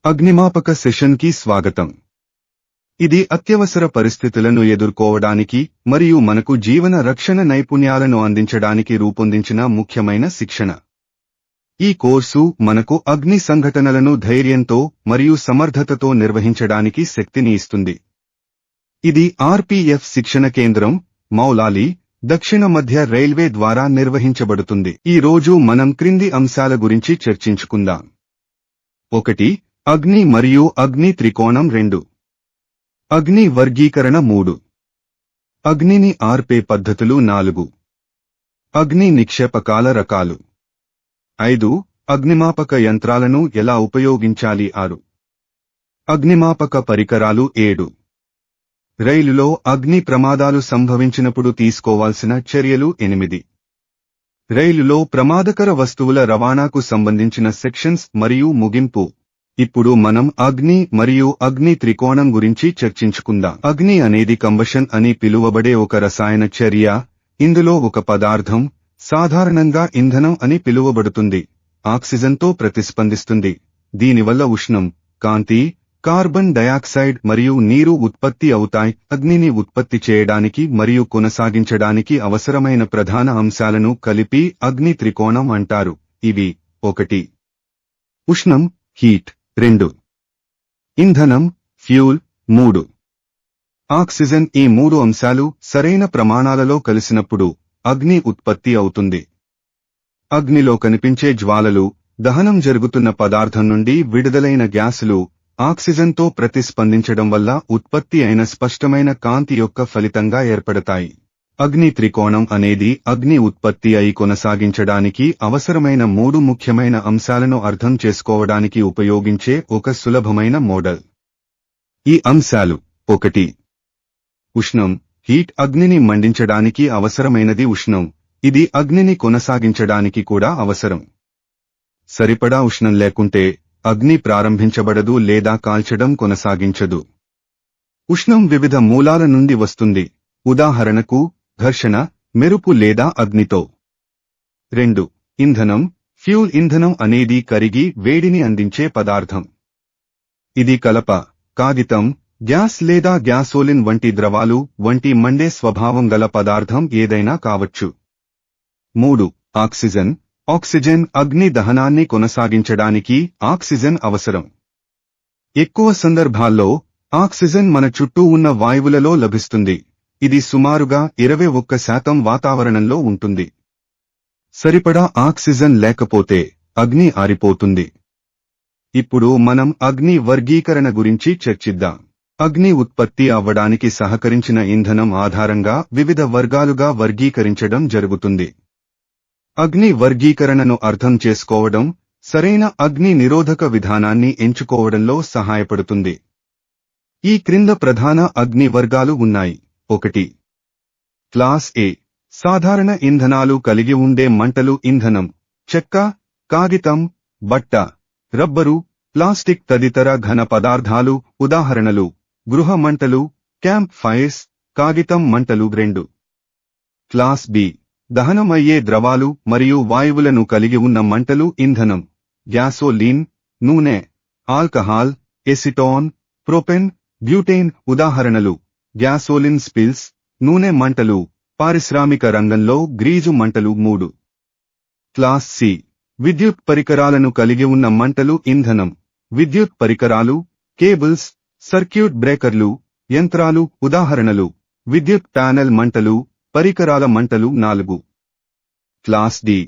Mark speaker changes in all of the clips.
Speaker 1: అగ్నిమాపక సెషన్కి స్వాగతం. ఇది అత్యవసర పరిస్థితులను ఎదుర్కోవడానికి మరియు మనకు జీవన రక్షణ నైపుణ్యాలను అందించడానికి రూపొందించిన ముఖ్యమైన శిక్షణ. ఈ కోర్సు మనకు అగ్ని సంఘటనలను ధైర్యంతో మరియు సమర్థతతో నిర్వహించడానికి శక్తిని ఇస్తుంది. ఇది ఆర్పీఎఫ్ శిక్షణ కేంద్రం, మౌలాలి, దక్షిణ మధ్య రైల్వే ద్వారా నిర్వహించబడుతుంది. ఈ రోజు మనం క్రింది అంశాల గురించి చర్చించుకుందాం. 1. అగ్ని మరియు అగ్ని త్రికోణం 2. అగ్ని వర్గీకరణ 3. అగ్నిని ఆర్పే పద్ధతులు 4. అగ్ని నిక్షేపకాల రకాలు 5. అగ్నిమాపక యంత్రాలను ఎలా ఉపయోగించాలి 6. అగ్నిమాపక పరికరాలు 7. రైలులో అగ్ని ప్రమాదాలు సంభవించినప్పుడు తీసుకోవాల్సిన చర్యలు 8. రైలులో ప్రమాదకర వస్తువుల రవాణాకు సంబంధించిన సెక్షన్స్ మరియు ముగింపు. ఇప్పుడు మనం అగ్ని మరియు అగ్ని త్రికోణం గురించి చర్చించుకుందాం. అగ్ని అనేది కంబషన్ అని పిలువబడే ఒక రసాయన చర్య. ఇందులో ఒక పదార్థం, సాధారణంగా ఇంధనం అని పిలువబడుతుంది, ఆక్సిజన్తో ప్రతిస్పందిస్తుంది. దీనివల్ల ఉష్ణం, కాంతి, కార్బన్ డయాక్సైడ్ మరియు నీరు ఉత్పత్తి అవుతాయి. అగ్నిని ఉత్పత్తి చేయడానికి మరియు కొనసాగించడానికి అవసరమైన ప్రధాన అంశాలను కలిపి అగ్ని త్రికోణం అంటారు. ఇవి: 1. ఉష్ణం, హీట్. 2. ఇంధనం, ఫ్యూల్. 3. ఆక్సిజన్. ఈ 3 అంశాలు సరైన ప్రమాణాలలో కలిసినప్పుడు అగ్ని ఉత్పత్తి అవుతుంది. అగ్నిలో కనిపించే జ్వాలలు, దహనం జరుగుతున్న పదార్థం నుండి విడుదలైన గ్యాసులు ఆక్సిజన్తో ప్రతిస్పందించడం వల్ల ఉత్పత్తి అయిన స్పష్టమైన కాంతి యొక్క ఫలితంగా ఏర్పడతాయి. అగ్ని త్రికోణం అనేది అగ్ని ఉత్పత్తి అయి కొనసాగించడానికి అవసరమైన 3 ముఖ్యమైన అంశాలను అర్థం చేసుకోవడానికి ఉపయోగించే ఒక సులభమైన మోడల్. ఈ అంశాలు: 1. ఉష్ణం, హీట్. అగ్నిని మండించడానికి అవసరమైనది ఉష్ణం. ఇది అగ్నిని కొనసాగించడానికి కూడా అవసరం. సరిపడా ఉష్ణం లేకుంటే అగ్ని ప్రారంభించబడదు లేదా కాల్చడం కొనసాగించదు. ఉష్ణం వివిధ మూలాల నుండి వస్తుంది, ఉదాహరణకు ఘర్షణ, మెరుపు లేదా అగ్నితో. 2. ఇంధనం, ఫ్యూల్. ఇంధనం అనేది కరిగి వేడిని అందించే పదార్థం. ఇది కలప, కాగితం, గ్యాస్ లేదా గ్యాసోలిన్ వంటి ద్రవాలు వంటి మండే స్వభావం గల పదార్థం ఏదైనా కావచ్చు. 3. ఆక్సిజన్. ఆక్సిజన్. అగ్ని దహనాన్ని కొనసాగించడానికి ఆక్సిజన్ అవసరం. ఎక్కువ సందర్భాల్లో ఆక్సిజన్ మన చుట్టూ ఉన్న వాయువులలో లభిస్తుంది. ఇది సుమారుగా 21% వాతావరణంలో ఉంటుంది. సరిపడా ఆక్సిజన్ లేకపోతే అగ్ని ఆరిపోతుంది. ఇప్పుడు మనం అగ్ని వర్గీకరణ గురించి చర్చిద్దాం. అగ్ని ఉత్పత్తి అవ్వడానికి సహకరించిన ఇంధనం ఆధారంగా వివిధ వర్గాలుగా వర్గీకరించడం జరుగుతుంది. అగ్ని వర్గీకరణను అర్థం చేసుకోవడం సరైన అగ్ని నిరోధక విధానాన్ని ఎంచుకోవడంలో సహాయపడుతుంది. ఈ క్రింద ప్రధాన అగ్ని వర్గాలు ఉన్నాయి. 1. క్లాస్ ఏ. సాధారణ ఇంధనాలు కలిగి ఉండే మంటలు. ఇంధనం: చెక్క, కాగితం, బట్ట, రబ్బరు, ప్లాస్టిక్ తదితర ఘన పదార్థాలు. ఉదాహరణలు: గృహ మంటలు, క్యాంప్ ఫైర్స్, కాగితం మంటలు. 2. Class B. దహనమయ్యే ద్రవాలు మరియు వాయువులను కలిగి ఉన్న మంటలు. ఇంధనం: గ్యాసోలిన్, నూనె, ఆల్కహాల్, ఎసిటోన్, ప్రొపెన్, బ్యూటేన్. ఉదాహరణలు: గ్యాసోలిన్ స్పిల్స్, నూనె మంటలు, పారిశ్రామిక రంగంలో గ్రీజు మంటలు. 3. Class C. విద్యుత్ పరికరాలను కలిగి ఉన్న మంటలు. ఇంధనం: విద్యుత్ పరికరాలు, కేబుల్స్, సర్క్యూట్ బ్రేకర్లు, యంత్రాలు. ఉదాహరణలు: విద్యుత్ ప్యానెల్ మంటలు, పరికరాల మంటలు. 4. Class D.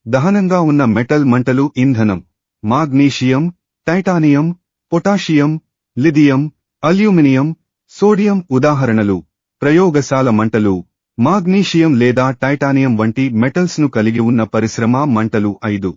Speaker 1: దహనంగా ఉన్న మెటల్ మంటలు. ఇంధనం: magnesium, titanium, potassium, lithium, aluminium, sodium. ఉదాహరణలు: ప్రయోగశాల మంటలు, మాగ్నీషియం లేదా టైటానియం వంటి మెటల్స్ ను కలిగి ఉన్న పరిశ్రమ మంటలు. 5.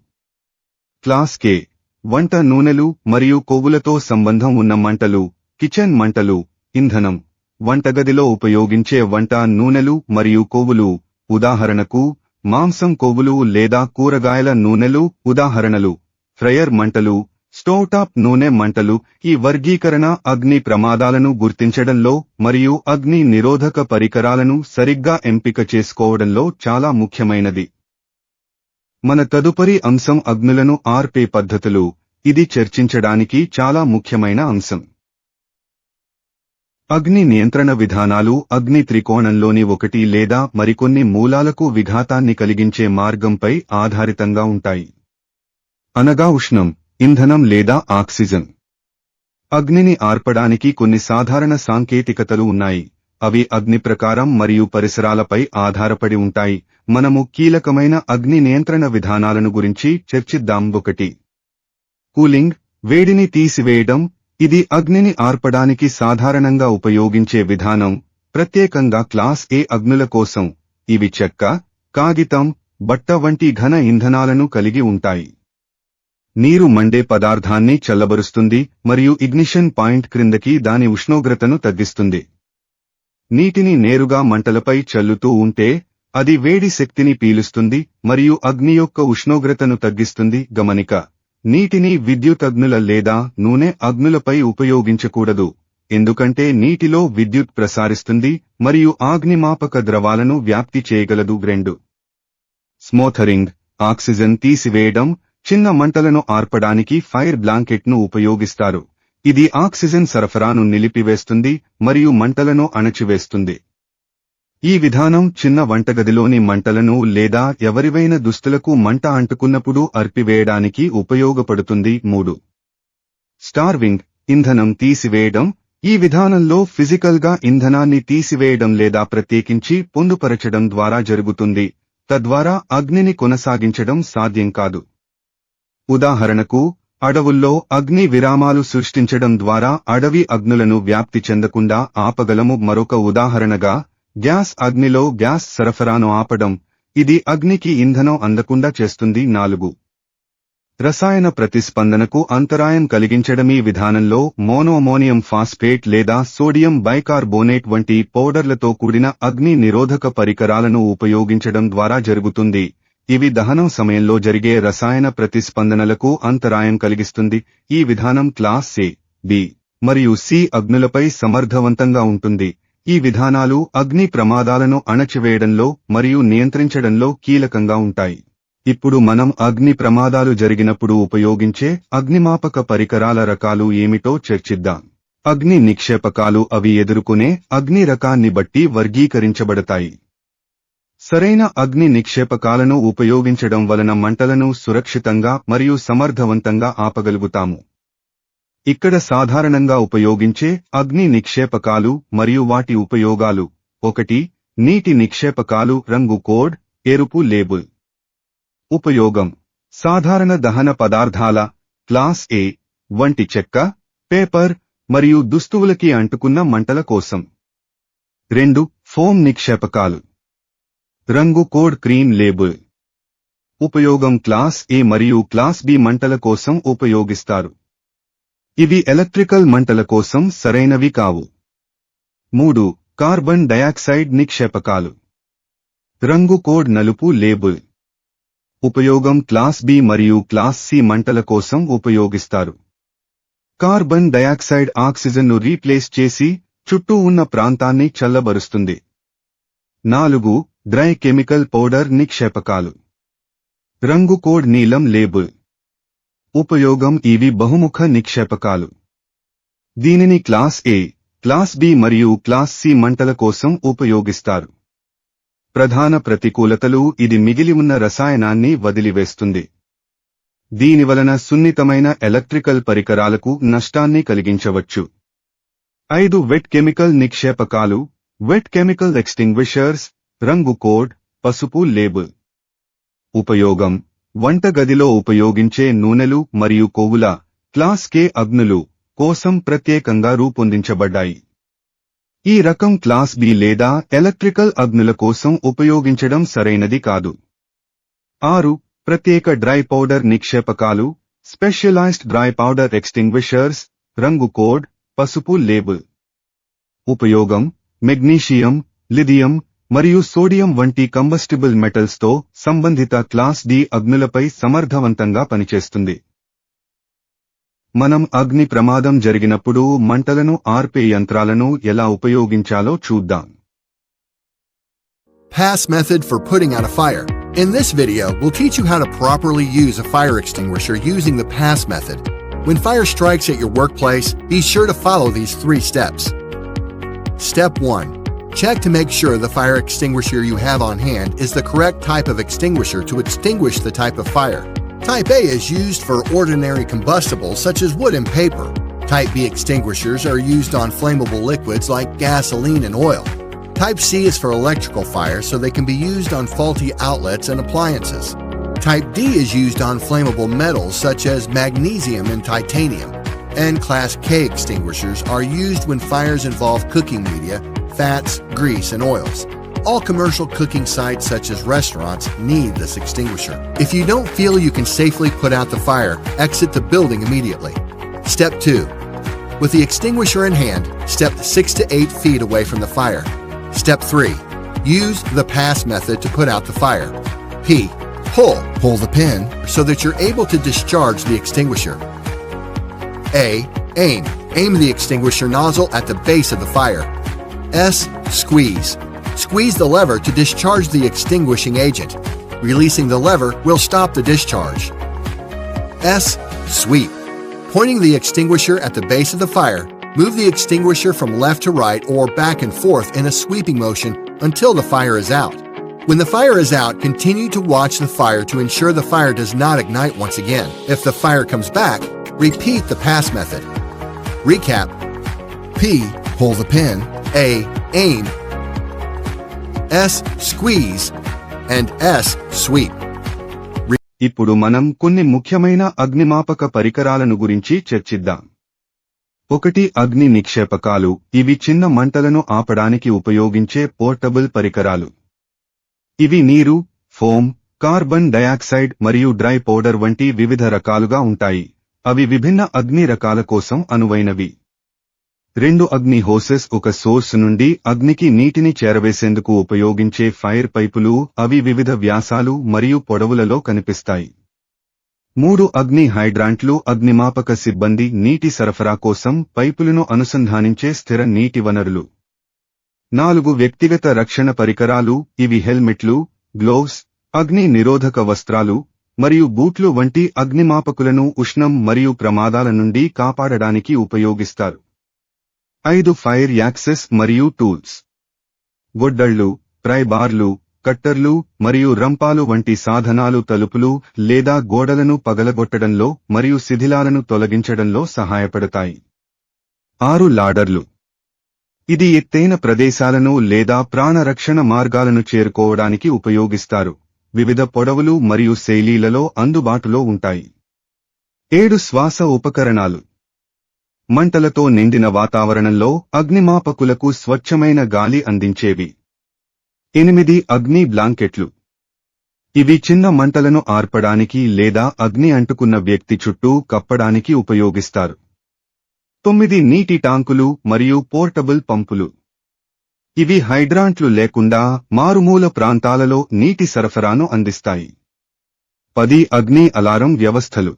Speaker 1: క్లాస్ కే. వంట నూనెలు మరియు కొవ్వులతో సంబంధం ఉన్న మంటలు, కిచెన్ మంటలు. ఇంధనం: వంటగదిలో ఉపయోగించే వంట నూనెలు మరియు కొవ్వులు. ఉదాహరణకు మాంసం కొవ్వులు లేదా కూరగాయల నూనెలు. ఉదాహరణలు: ఫ్రయర్ మంటలు, స్టోవ్టాప్ నూనె మంటలు. ఈ వర్గీకరణ అగ్ని ప్రమాదాలను గుర్తించడంలో మరియు అగ్ని నిరోధక పరికరాలను సరిగ్గా ఎంపిక చేసుకోవడంలో చాలా ముఖ్యమైనది. మన తదుపరి అంశం అగ్నులను ఆర్పే పద్ధతులు. ఇది చర్చించడానికి చాలా ముఖ్యమైన అంశం. అగ్ని నియంత్రణ విధానాలు అగ్ని త్రికోణంలోని ఒకటి లేదా మరికొన్ని మూలాలకు విఘాతాన్ని కలిగించే మార్గంపై ఆధారితంగా ఉంటాయి. అనగా ఉష్ణం, ఇంధనం లేదా ఆక్సిజన్. అగ్నిని ఆర్పడానికి కొన్ని సాధారణ సాంకేతికతలు ఉన్నాయి. అవి అగ్ని ప్రకారం మరియు పరిసరాలపై ఆధారపడి ఉంటాయి. మనము కీలకమైన అగ్ని నియంత్రణ విధానాలను గురించి చర్చిద్దాం. 1. కూలింగ్, వేడిని తీసివేయడం. ఇది అగ్నిని ఆర్పడానికి సాధారణంగా ఉపయోగించే విధానం, ప్రత్యేకంగా క్లాస్ ఏ అగ్నుల కోసం. ఇవి చెక్క, కాగితం, బట్ట వంటి ఘన ఇంధనాలను కలిగి ఉంటాయి. నీరు మండే పదార్థాన్ని చల్లబరుస్తుంది మరియు ఇగ్నిషన్ పాయింట్ క్రిందకి దాని ఉష్ణోగ్రతను తగ్గిస్తుంది. నీటిని నేరుగా మంటలపై చల్లుతూ ఉంటే అది వేడి శక్తిని పీలుస్తుంది మరియు అగ్ని యొక్క ఉష్ణోగ్రతను తగ్గిస్తుంది. గమనిక: నీటిని విద్యుత్ అగ్నుల లేదా నూనె అగ్నులపై ఉపయోగించకూడదు, ఎందుకంటే నీటిలో విద్యుత్ ప్రసారిస్తుంది మరియు అగ్నిమాపక ద్రవాలను వ్యాప్తి చేయగలదు. 2. స్మోథరింగ్, ఆక్సిజన్ తీసివేయడం. చిన్న మంటలను ఆర్పడానికి ఫైర్ బ్లాంకెట్ను ఉపయోగిస్తారు. ఇది ఆక్సిజన్ సరఫరాను నిలిపివేస్తుంది మరియు మంటలను అణచివేస్తుంది. ఈ విధానం చిన్న వంటగదిలోని మంటలను లేదా ఎవరివైన దుస్తులకు మంట అంటుకున్నప్పుడు అర్పివేయడానికి ఉపయోగపడుతుంది. 3. స్టార్వింగ్, ఇంధనం తీసివేయడం. ఈ విధానంలో ఫిజికల్గా ఇంధనాన్ని తీసివేయడం లేదా ప్రత్యేకించి పొందుపరచడం ద్వారా జరుగుతుంది, తద్వారా అగ్నిని కొనసాగించడం సాధ్యం కాదు. ఉదాహరణకు, అడవుల్లో అగ్ని విరామాలు సృష్టించడం ద్వారా అడవి అగ్నులను వ్యాప్తి చెందకుండా ఆపగలము. మరొక ఉదాహరణగా, గ్యాస్ అగ్నిలో గ్యాస్ సరఫరాను ఆపడం. ఇది అగ్నికి ఇంధనం అందకుండా చేస్తుంది. 4. రసాయన ప్రతిస్పందనకు అంతరాయం కలిగించడం. ఈ విధానంలో మోనోఅమోనియం ఫాస్ఫేట్ లేదా సోడియం బైకార్బోనేట్ వంటి పౌడర్లతో కూడిన అగ్ని నిరోధక పరికరాలను ఉపయోగించడం ద్వారా జరుగుతుంది. ఇవి దహనం సమయంలో జరిగే రసాయన ప్రతిస్పందనలకు అంతరాయం కలిగిస్తుంది. ఈ విధానం క్లాస్ ఏ, బి మరియు సి అగ్నులపై సమర్థవంతంగా ఉంటుంది. ఈ విధానాలు అగ్ని ప్రమాదాలను అణచివేయడంలో మరియు నియంత్రించడంలో కీలకంగా ఉంటాయి. ఇప్పుడు మనం అగ్ని ప్రమాదాలు జరిగినప్పుడు ఉపయోగించే అగ్నిమాపక పరికరాల రకాలు ఏమిటో చర్చిద్దాం. అగ్ని నిక్షేపకాలు. అవి ఎదుర్కొనే అగ్ని రకాన్ని బట్టి వర్గీకరించబడతాయి. సరైన అగ్ని నిక్షేపకాలను ఉపయోగించడం వలన మంటలను సురక్షితంగా మరియు సమర్థవంతంగా ఆపగలుగుతాము. ఇక్కడ సాధారణంగా ఉపయోగించే అగ్ని నిక్షేపకాలు మరియు వాటి ఉపయోగాలు. 1. నీటి నిక్షేపకాలు. రంగు కోడ్, ఎరుపు లేబుల్. ఉపయోగం: సాధారణ దహన పదార్థాల క్లాస్ ఏ వంటి చెక్క, పేపర్ మరియు దుస్తువులకి అంటుకున్న మంటల కోసం. 2. ఫోమ్ నిక్షేపకాలు. రంగు కోడ్ క్రీమ్ లేబుల్. ఉపయోగం: క్లాస్ ఏ మరియు క్లాస్ బి మంటల కోసం ఉపయోగిస్తారు. ఇవి ఎలక్ట్రికల్ మంటల కోసం సరైనవి కావు. 3. కార్బన్ డయాక్సైడ్ నిక్షేపకాలు. రంగు కోడ్ నలుపు లేబుల్. ఉపయోగం: క్లాస్ బి మరియు క్లాస్ సి మంటల కోసం ఉపయోగిస్తారు. కార్బన్ డయాక్సైడ్ ఆక్సిజన్ను రీప్లేస్ చేసి చుట్టూ ఉన్న ప్రాంతాన్ని చల్లబరుస్తుంది. 4. డ్రై కెమికల్ పౌడర్ నిక్షేపకాలు. రంగు కోడ్ నీలం లేబుల్. ఉపయోగం: ఇవి బహుముఖ నిక్షేపకాలు. దీనిని క్లాస్ ఏ, క్లాస్ బి మరియు క్లాస్ సి మంటల కోసం ఉపయోగిస్తారు. ప్రధాన ప్రతికూలతలు: ఇది మిగిలి ఉన్న రసాయనాన్ని వదిలివేస్తుంది. దీనివలన సున్నితమైన ఎలక్ట్రికల్ పరికరాలకు నష్టాన్ని కలిగించవచ్చు. 5. వెట్ కెమికల్ నిక్షేపకాలు. Wet chemical extinguishers. రంగు కోడ్ పసుపు లేబుల్. ఉపయోగం: వంటగదిలో ఉపయోగించే నూనెలు మరియు కొవ్వుల క్లాస్ కే అగ్నులు కోసం ప్రత్యేకంగా రూపొందించబడ్డాయి. ఈ రకం క్లాస్ బి లేదా ఎలక్ట్రికల్ అగ్నుల కోసం ఉపయోగించడం సరైనది కాదు. 6. ప్రత్యేక డ్రై పౌడర్ నిక్షేపకాలు. Specialised dry powder extinguishers. రంగు కోడ్ పసుపు లేబుల్. ఉపయోగం: మెగ్నీషియం, లిథియం మరియు సోడియం వంటి కంబస్టిబుల్ మెటల్స్తో సంబంధిత క్లాస్ డి అగ్నులపై సమర్థవంతంగా పనిచేస్తుంది. మనం అగ్ని ప్రమాదం జరిగినప్పుడు మంటలను ఆర్పే యంత్రాలను ఎలా ఉపయోగించాలో చూద్దాం.
Speaker 2: Pass method for putting out a fire. In this video, we'll teach you how to properly use a fire extinguisher using the PASS method. When fire strikes at your workplace, be sure to follow these 3 steps. Step 1. Check to make sure the fire extinguisher you have on hand is the correct type of extinguisher to extinguish the type of fire. Type A is used for ordinary combustibles such as wood and paper. Type B extinguishers are used on flammable liquids like gasoline and oil. Type C is for electrical fire, so they can be used on faulty outlets and appliances. Type D is used on flammable metals such as magnesium and titanium. And Class K extinguishers are used when fires involve cooking media, fats, grease, and oils. All commercial cooking sites such as restaurants need this extinguisher. If you don't feel you can safely put out the fire, exit the building immediately. Step 2. With the extinguisher in hand, step 6 to 8 feet away from the fire. Step 3. Use the PASS method to put out the fire. P. Pull the pin so that you're able to discharge the extinguisher. A. Aim the extinguisher nozzle at the base of the fire. S. Squeeze the lever to discharge the extinguishing agent. Releasing the lever will stop the discharge. S. Sweep. Pointing the extinguisher at the base of the fire, move the extinguisher from left to right or back and forth in a sweeping motion until the fire is out. When the fire is out, continue to watch the fire to ensure the fire does not ignite once again. If the fire comes back, repeat the PASS method. Recap: P. Pull the pin. A. Aim. S. Squeeze. And S. Sweep.
Speaker 1: ఇప్పుడు మనం కొన్ని ముఖ్యమైన అగ్నిమాపక పరికరాలను గురించి చర్చిద్దాం. 1. అగ్ని నిక్షేపకాలు. ఇవి చిన్న మంటలను ఆపడానికి ఉపయోగించే పోర్టబుల్ పరికరాలు. ఇవి నీరు, ఫోమ్, కార్బన్ డయాక్సైడ్ మరియు డ్రై పౌడర్ వంటి వివిధ రకాలుగా ఉంటాయి. అవి విభిన్న అగ్ని రకాల కోసం అనువైనవి. 2. అగ్ని హోసెస్. ఒక సోర్స్ నుండి అగ్నికి నీటిని చేరవేసేందుకు ఉపయోగించే ఫైర్ పైపులు. అవి వివిధ వ్యాసాలు మరియు పొడవులలో కనిపిస్తాయి. 3. అగ్ని హైడ్రాంట్లు. అగ్నిమాపక సిబ్బంది నీటి సరఫరా కోసం పైపులను అనుసంధానించే స్థిర నీటి వనరులు. 4. వ్యక్తిగత రక్షణ పరికరాలు. ఇవి హెల్మెట్లు, గ్లోవ్స్, అగ్ని నిరోధక వస్త్రాలు మరియు బూట్లు వంటి అగ్నిమాపకులను ఉష్ణం మరియు ప్రమాదాల నుండి కాపాడడానికి ఉపయోగిస్తారు. 5. ఫైర్ యాక్సెస్ మరియు టూల్స్. గొడ్డళ్లు, ప్రైబార్లు, బార్లు, కట్టర్లు మరియు రంపాలు వంటి సాధనాలు తలుపులు లేదా గోడలను పగలగొట్టడంలో మరియు శిథిలాలను తొలగించడంలో సహాయపడతాయి. 6. లాడర్లు. ఇది ఎత్తైన ప్రదేశాలను లేదా ప్రాణరక్షణ మార్గాలను చేరుకోవడానికి ఉపయోగిస్తారు. వివిధ పొడవులు మరియు శైలీలలో అందుబాటులో ఉంటాయి. 7. శ్వాస ఉపకరణాలు. మంటలతో నిండిన వాతావరణంలో అగ్నిమాపకులకు స్వచ్ఛమైన గాలి అందించేవి. 8. అగ్ని బ్లాంకెట్లు. ఇవి చిన్న మంటలను ఆర్పడానికి లేదా అగ్ని అంటుకున్న వ్యక్తి చుట్టూ కప్పడానికి ఉపయోగిస్తారు. 9. నీటి టాంకులు మరియు పోర్టబుల్ పంపులు. ఇవి హైడ్రాంట్లు లేకుండా మారుమూల ప్రాంతాలలో నీటి సరఫరాను అందిస్తాయి. 10. అగ్ని అలారం వ్యవస్థలు.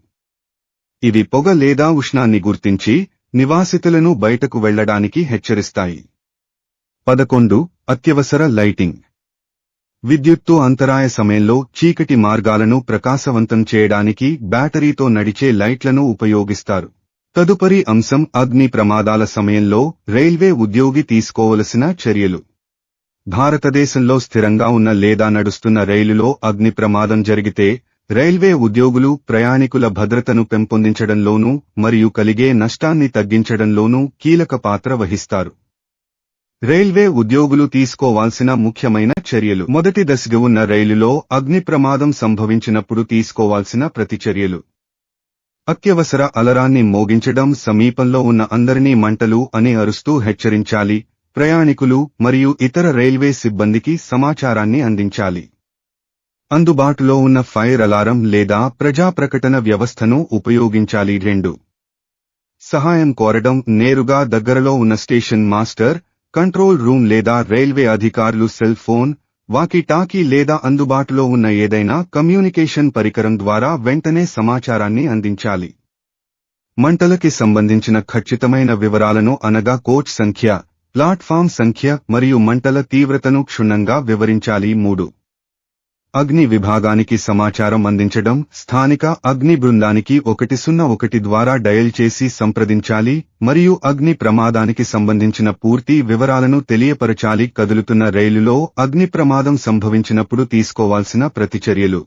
Speaker 1: ఇవి పొగ లేదా ఉష్ణాన్ని గుర్తించి నివాసితులను బయటకు వెళ్లడానికి హెచ్చరిస్తాయి. 11. అత్యవసర లైటింగ్. విద్యుత్తు అంతరాయ సమయంలో చీకటి మార్గాలను ప్రకాశవంతం చేయడానికి బ్యాటరీతో నడిచే లైట్లను ఉపయోగిస్తారు. తదుపరి అంశం అగ్ని ప్రమాదాల సమయంలో రైల్వే ఉద్యోగి తీసుకోవలసిన చర్యలు. భారతదేశంలో స్థిరంగా ఉన్న లేదా నడుస్తున్న రైలులో అగ్ని ప్రమాదం జరిగితే రైల్వే ఉద్యోగులు ప్రయాణికుల భద్రతను పెంపొందించడంలోనూ మరియు కలిగే నష్టాన్ని తగ్గించడంలోనూ కీలక పాత్ర వహిస్తారు. రైల్వే ఉద్యోగులు తీసుకోవాల్సిన ముఖ్యమైన చర్యలు. మొదటి దశగా ఉన్న రైలులో అగ్ని ప్రమాదం సంభవించినప్పుడు తీసుకోవాల్సిన ప్రతిచర్యలు. అత్యవసర అలారాన్ని మోగించడం. సమీపంలో ఉన్న అందరినీ మంటలు అని అరుస్తూ హెచ్చరించాలి. ప్రయాణికులు మరియు ఇతర రైల్వే సిబ్బందికి సమాచారాన్ని అందించాలి. అందుబాటులో ఉన్న ఫైర్ అలారం లేదా ప్రజా ప్రకటన వ్యవస్థను ఉపయోగించాలి. 2. సహాయం కోరడం. నేరుగా దగ్గరలో ఉన్న స్టేషన్ మాస్టర్, కంట్రోల్ రూమ్ లేదా రైల్వే అధికారులు సెల్ ఫోన్, వాకీ-టాకీ లేదా అందుబాటులో ఉన్న ఏదైనా కమ్యూనికేషన్ పరికరం ద్వారా వెంటనే సమాచారాన్ని అందించాలి. మంటలకి సంబంధించిన ఖచ్చితమైన వివరాలను అనగా కోచ్ సంఖ్య, ప్లాట్ఫామ్ సంఖ్య మరియు మంటల తీవ్రతను క్షుణ్ణంగా వివరించాలి. 3. అగ్ని విభాగానికి సమాచారం అందించడం. స్థానిక అగ్ని బృందానికి 101 ద్వారా డయల్ చేసి సంప్రదించాలి మరియు అగ్ని ప్రమాదానికి సంబంధించిన పూర్తి వివరాలను తెలియపరచాలి. కదులుతున్న రైలులో అగ్ని ప్రమాదం సంభవించినప్పుడు తీసుకోవాల్సిన ప్రతిచర్యలు.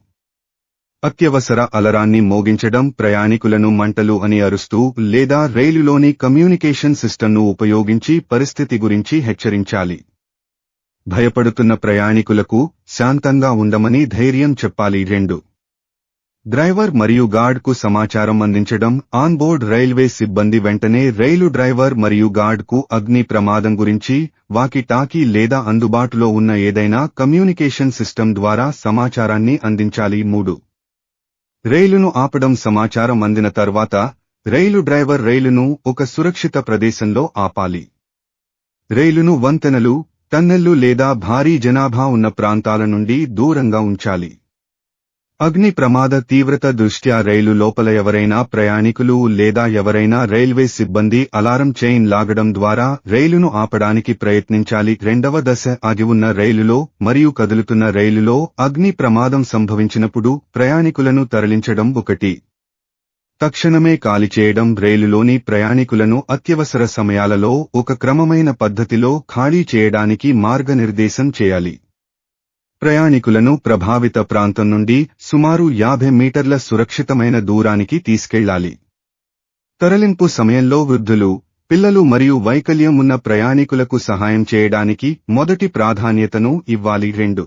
Speaker 1: అత్యవసర అలారాన్ని మోగించడం. ప్రయాణికులను మంటలు అని అరుస్తూ లేదా రైలులోని కమ్యూనికేషన్ సిస్టంను ఉపయోగించి పరిస్థితి గురించి హెచ్చరించాలి. భయపడుతున్న ప్రయాణికులకు శాంతంగా ఉండమని ధైర్యం చెప్పాలి. 2. డ్రైవర్ మరియు గార్డ్కు సమాచారం అందించడం. ఆన్బోర్డ్ రైల్వే సిబ్బంది వెంటనే రైలు డ్రైవర్ మరియు గార్డ్కు అగ్ని ప్రమాదం గురించి వాకీ-టాకీ లేదా అందుబాటులో ఉన్న ఏదైనా కమ్యూనికేషన్ సిస్టమ్ ద్వారా సమాచారాన్ని అందించాలి. 3. రైలును ఆపడం. సమాచారం అందిన తర్వాత రైలు డ్రైవర్ రైలును ఒక సురక్షిత ప్రదేశంలో ఆపాలి. రైలును వంతెనలు, టన్నెల్లు లేదా భారీ జనాభా ఉన్న ప్రాంతాల నుండి దూరంగా ఉంచాలి. అగ్ని ప్రమాద తీవ్రత దృష్ట్యా రైలు లోపల ఎవరైనా ప్రయాణికులు లేదా ఎవరైనా రైల్వే సిబ్బంది అలారం చైన్ లాగడం ద్వారా రైలును ఆపడానికి ప్రయత్నించాలి. 2వ దశ ఆగి ఉన్న రైలులో మరియు కదులుతున్న రైలులో అగ్ని ప్రమాదం సంభవించినప్పుడు ప్రయాణికులను తరలించడం. 1. తక్షణమే కాలిచేయడం. రైలులోని ప్రయాణికులను అత్యవసర సమయాలలో ఒక క్రమమైన పద్ధతిలో ఖాళీ చేయడానికి మార్గనిర్దేశం చేయాలి. ప్రయాణికులను ప్రభావిత ప్రాంతం నుండి సుమారు 50 మీటర్ల సురక్షితమైన దూరానికి తీసుకెళ్లాలి. తరలింపు సమయంలో వృద్ధులు, పిల్లలు మరియు వైకల్యం ఉన్న ప్రయాణికులకు సహాయం చేయడానికి మొదటి ప్రాధాన్యతను ఇవ్వాలి. 2.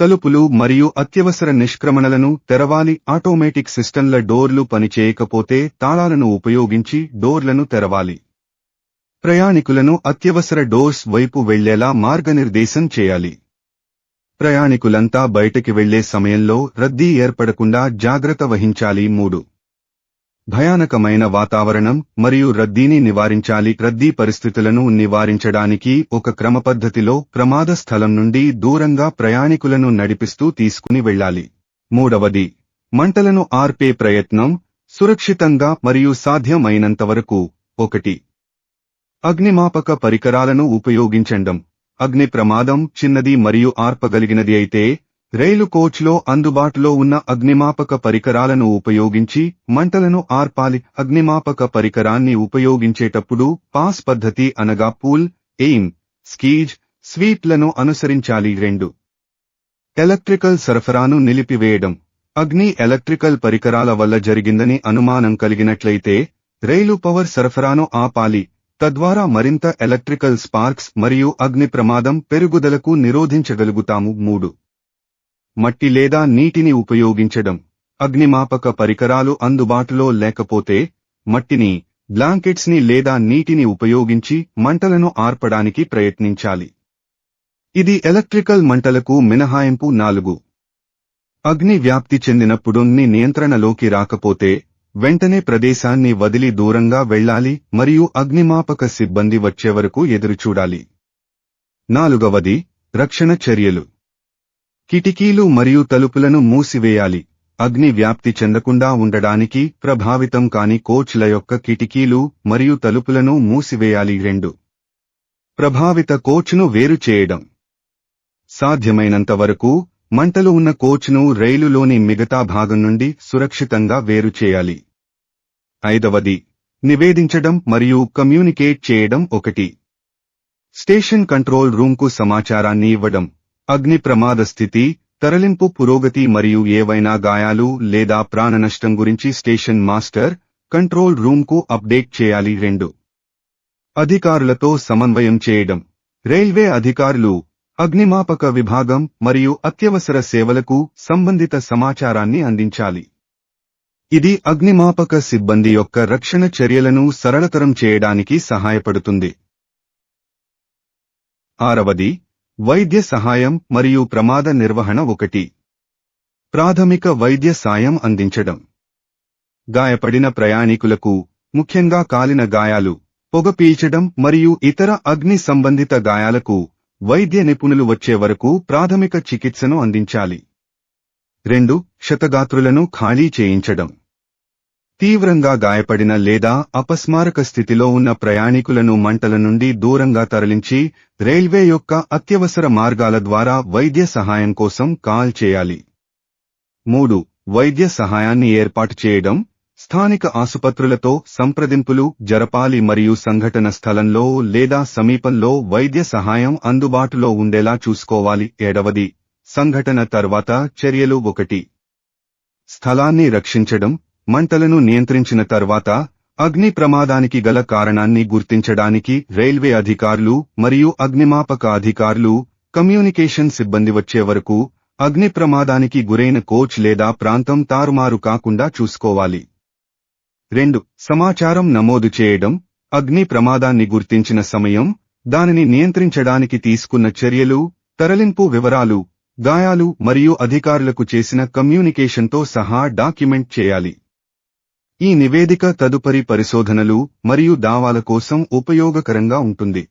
Speaker 1: తలుపులు మరియు అత్యవసర నిష్క్రమణలను తెరవాలి. ఆటోమేటిక్ సిస్టంల డోర్లు పనిచేయకపోతే తాళాలను ఉపయోగించి డోర్లను తెరవాలి. ప్రయాణికులను అత్యవసర డోర్స్ వైపు వెళ్లేలా మార్గనిర్దేశం చేయాలి. ప్రయాణికులంతా బయటికి వెళ్లే సమయంలో రద్దీ ఏర్పడకుండా జాగ్రత్త వహించాలి. 3. భయానకమైన వాతావరణం మరియు రద్దీని నివారించాలి. రద్దీ పరిస్థితులను నివారించడానికి ఒక క్రమపద్ధతిలో ప్రమాద స్థలం నుండి దూరంగా ప్రయాణికులను నడిపిస్తూ తీసుకుని వెళ్లాలి. 3వది మంటలను ఆర్పే ప్రయత్నం. సురక్షితంగా మరియు సాధ్యమైనంతవరకు 1. అగ్నిమాపక పరికరాలను ఉపయోగించండం. అగ్ని ప్రమాదం చిన్నది మరియు ఆర్పగలిగినది అయితే రైలు కోచ్లో అందుబాటులో ఉన్న అగ్నిమాపక పరికరాలను ఉపయోగించి మంటలను ఆర్పాలి. అగ్నిమాపక పరికరాన్ని ఉపయోగించేటప్పుడు పాస్ పద్ధతి అనగా పూల్, ఎయిమ్, స్కీజ్, స్వీప్లను అనుసరించాలి. 2. ఎలక్ట్రికల్ సరఫరాను నిలిపివేయడం. అగ్ని ఎలక్ట్రికల్ పరికరాల వల్ల జరిగిందని అనుమానం కలిగినట్లయితే రైలు పవర్ సరఫరాను ఆపాలి. తద్వారా మరింత ఎలక్ట్రికల్ స్పార్క్స్ మరియు అగ్ని ప్రమాదం పెరుగుదలకు నిరోధించగలుగుతాము. 3. మట్టి లేదా నీటిని ఉపయోగించడం. అగ్నిమాపక పరికరాలు అందుబాటులో లేకపోతే మట్టిని, బ్లాంకెట్స్ని లేదా నీటిని ఉపయోగించి మంటలను ఆర్పడానికి ప్రయత్నించాలి. ఇది ఎలక్ట్రికల్ మంటలకు మినహాయింపు. 4. అగ్ని వ్యాప్తి చెందినప్పుడు నియంత్రణలోకి రాకపోతే వెంటనే ప్రదేశాన్ని వదిలి దూరంగా వెళ్లాలి మరియు అగ్నిమాపక సిబ్బంది వచ్చేవరకు ఎదురుచూడాలి. 4వది రక్షణ చర్యలు. కిటికీలు మరియు తలుపులను మూసివేయాలి. అగ్ని వ్యాప్తి చెందకుండా ఉండడానికి ప్రభావితం కాని కోచ్ల యొక్క కిటికీలు మరియు తలుపులను మూసివేయాలి. 2. ప్రభావిత కోచ్ను వేరు చేయడం. సాధ్యమైనంత వరకు మంటలు ఉన్న కోచ్ను రైలులోని మిగతా భాగం నుండి సురక్షితంగా వేరు చేయాలి. 5వది నివేదించడం మరియు కమ్యూనికేట్ చేయడం. 1. స్టేషన్ కంట్రోల్ రూమ్కు సమాచారాన్ని ఇవ్వడం. అగ్ని ప్రమాద స్థితి, తరలింపు పురోగతి మరియు ఏవైనా గాయాలు లేదా ప్రాణనష్టం గురించి స్టేషన్ మాస్టర్, కంట్రోల్ రూమ్కు అప్డేట్ చేయాలి. 2. అధికారులతో సమన్వయం చేయడం. రైల్వే అధికారులు, అగ్నిమాపక విభాగం మరియు అత్యవసర సేవలకు సంబంధిత సమాచారాన్ని అందించాలి. ఇది అగ్నిమాపక సిబ్బంది యొక్క రక్షణ చర్యలను సరళతరం చేయడానికి సహాయపడుతుంది. 6వది వైద్య సహాయం మరియు ప్రమాద నిర్వహణ. 1. ప్రాథమిక వైద్య సాయం అందించడం. గాయపడిన ప్రయాణికులకు, ముఖ్యంగా కాలిన గాయాలు, పొగ పీల్చడం మరియు ఇతర అగ్ని సంబంధిత గాయాలకు వైద్య నిపుణులు వచ్చే వరకు ప్రాథమిక చికిత్సను అందించాలి. 2. క్షతగాత్రులను ఖాళీ చేయించడం. తీవ్రంగా గాయపడిన లేదా అపస్మారక స్థితిలో ఉన్న ప్రయాణికులను మంటల నుండి దూరంగా తరలించి రైల్వే యొక్క అత్యవసర మార్గాల ద్వారా వైద్య సహాయం కోసం కాల్ చేయాలి. 3. వైద్య సహాయాన్ని ఏర్పాటు చేయడం. స్థానిక ఆసుపత్రులతో సంప్రదింపులు జరపాలి మరియు సంఘటన స్థలంలో లేదా సమీపంలో వైద్య సహాయం అందుబాటులో ఉండేలా చూసుకోవాలి. 7. సంఘటన తర్వాత చర్యలు. 1. స్థలాన్ని రక్షించడం. మంటలను నియంత్రించిన తర్వాత అగ్ని ప్రమాదానికి గల కారణాన్ని గుర్తించడానికి రైల్వే అధికారులు మరియు అగ్నిమాపక అధికారులు కమ్యూనికేషన్ సిబ్బంది వచ్చే వరకు అగ్ని ప్రమాదానికి గురైన కోచ్ లేదా ప్రాంతం తారుమారు కాకుండా చూసుకోవాలి. 2. సమాచారం నమోదు చేయడం. అగ్ని ప్రమాదాన్ని గుర్తించిన సమయం, దానిని నియంత్రించడానికి తీసుకున్న చర్యలు, తరలింపు వివరాలు, గాయాలు మరియు అధికారులకు చేసిన కమ్యూనికేషన్తో సహా డాక్యుమెంట్ చేయాలి. ఈ నివేదిక తదుపరి పరిశోధనలు మరియు దావాల కోసం ఉపయోగకరంగా ఉంటుంది.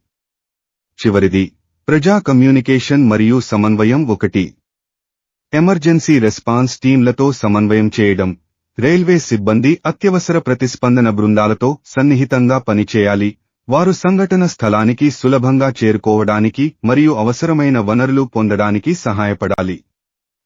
Speaker 1: చివరిది, ప్రజా కమ్యూనికేషన్ మరియు సమన్వయం. 1. ఎమర్జెన్సీ రెస్పాన్స్ టీంలతో సమన్వయం చేయడం. రైల్వే సిబ్బంది అత్యవసర ప్రతిస్పందన బృందాలతో సన్నిహితంగా పనిచేయాలి. వారు సంఘటన స్థలానికి సులభంగా చేరుకోవడానికి మరియు అవసరమైన వనరులు పొందడానికి సహాయపడాలి.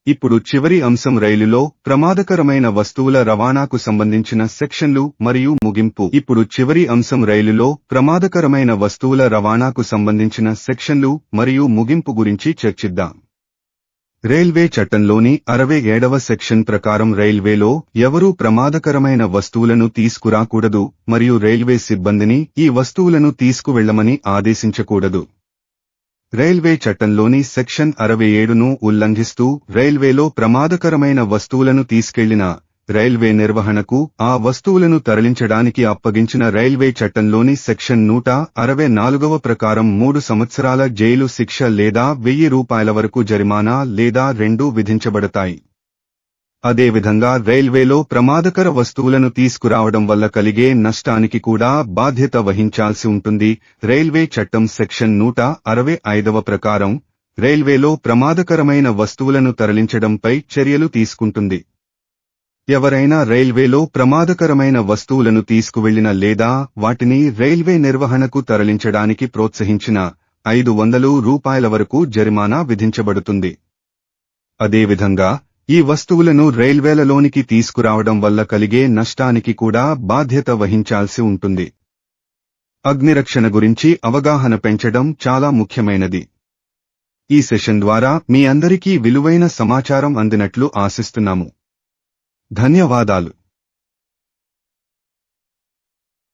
Speaker 1: ఇప్పుడు చివరి అంశం, రైలులో ప్రమాదకరమైన వస్తువుల రవాణాకు సంబంధించిన సెక్షన్లు మరియు ముగింపు. ఇప్పుడు చివరి అంశం, రైలులో ప్రమాదకరమైన వస్తువుల రవాణాకు సంబంధించిన సెక్షన్లు మరియు ముగింపు గురించి చర్చిద్దాం. రైల్వే చట్టంలోని 67వ సెక్షన్ ప్రకారం రైల్వేలో ఎవరూ ప్రమాదకరమైన వస్తువులను తీసుకురాకూడదు మరియు రైల్వే సిబ్బందిని ఈ వస్తువులను తీసుకువెళ్లమని ఆదేశించకూడదు. రైల్వే చట్టంలోని సెక్షన్ 67ను ఉల్లంఘిస్తూ రైల్వేలో ప్రమాదకరమైన వస్తువులను తీసుకెళ్లిన రైల్వే నిర్వహణకు ఆ వస్తువులను తరలించడానికి అప్పగించిన రైల్వే చట్టంలోని సెక్షన్ 164వ ప్రకారం 3 సంవత్సరాల జైలు శిక్ష లేదా ₹1000 వరకు జరిమానా లేదా రెండూ విధించబడతాయి. అదేవిధంగా రైల్వేలో ప్రమాదకర వస్తువులను తీసుకురావడం వల్ల కలిగే నష్టానికి కూడా బాధ్యత వహించాల్సి ఉంటుంది. రైల్వే చట్టం సెక్షన్ 165వ ప్రకారం రైల్వేలో ప్రమాదకరమైన వస్తువులను తరలించడంపై చర్యలు తీసుకుంటుంది. ఎవరైనా రైల్వేలో ప్రమాదకరమైన వస్తువులను తీసుకువెళ్లిన లేదా వాటిని రైల్వే నిర్వహణకు తరలించడానికి ప్రోత్సహించిన ₹500 వరకు జరిమానా విధించబడుతుంది. అదేవిధంగా ఈ వస్తువులను రైల్వేలలోనికి తీసుకురావడం వల్ల కలిగే నష్టానికి కూడా బాధ్యత వహించాల్సి ఉంటుంది. అగ్నిరక్షణ గురించి అవగాహన పెంచడం చాలా ముఖ్యమైనది. ఈ సెషన్ ద్వారా మీ అందరికీ విలువైన సమాచారం అందినట్లు ఆశిస్తున్నాము. ధన్యవాదాలు.